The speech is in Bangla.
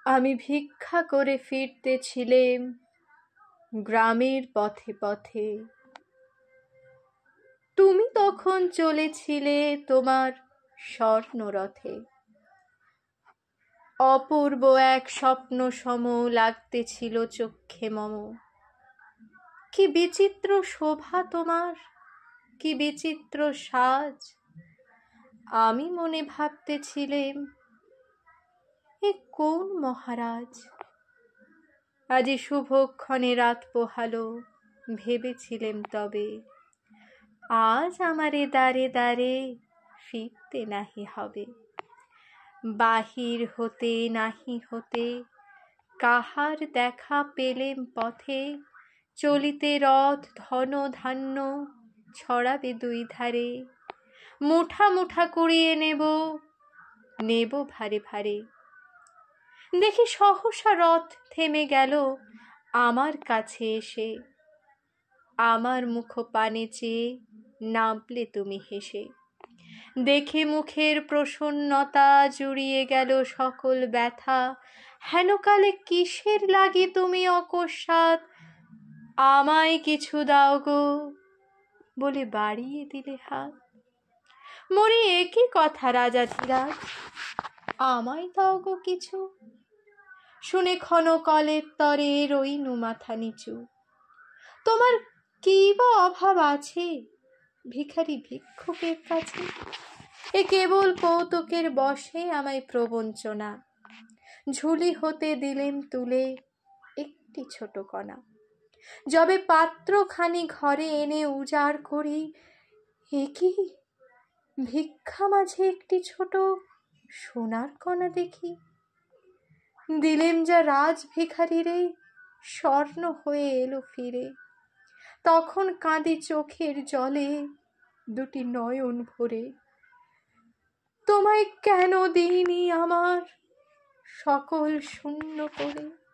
আমি ভিক্ষা করে ফিরতেছিলেম গ্রামের পথে পথে। তুমি তখন চলেছিলে তোমার স্বর্ণরথে। অপূর্ব এক স্বপ্ন সম লাগতেছিল চক্ষে মম। কি বিচিত্র শোভা তোমার, কি বিচিত্র সাজ। আমি মনে ভাবতেছিলেম, এ কোন মহারাজ। আজি শুভক্ষণে রাত পোহালো, ভেবেছিলেম তবে আজ আমারে দ্বারে দ্বারে ফিরতে নাহি হবে। বাহির হতে নাহি হতে কাহার দেখা পেলেম পথে। চলিতে রথ ধন ধান্য ছড়াবে দুই ধারে। মুঠা মুঠা কুড়িয়ে নেব, নেব ভারে ভারে। দেখি সহসা রথ থেমে গেল আমার কাছে এসে। আমার মুখ পানে চেয়ে নামলে তুমি হেসে। দেখে মুখের প্রসন্নতা জুড়িয়ে গেল সকল ব্যথা। হেনকালে কিসের লাগি তুমি অকস্মাৎ আমায় কিছু দাও গো বলে বাড়িয়ে দিলে হাত। মরি একই কথা রাজাধিরাজ, আমায় দাও গো কিছু। শুনে ক্ষণকালের তরে রইনু মাথা নিচু। তোমার কি বা অভাব আছে ভিখারি ভিক্ষুকের কাছে। এ কেবল কৌতুকের বশে আমায় প্রবঞ্চনা। ঝুলি হতে দিলেম তুলে একটি ছোট কণা। যবে পাত্রখানি ঘরে এনে উজাড় করি, এ কি ভিক্ষা মাঝে একটি ছোট সোনার কণা দেখি। দিলেম যা রাজ ভিখারিরে, স্বর্ণ হয়ে এলো ফিরে। তখন কাঁদি চোখের জলে দুটি নয়ন ভরে। তোমায় কেন দিইনি আমার সকল শূন্য করে।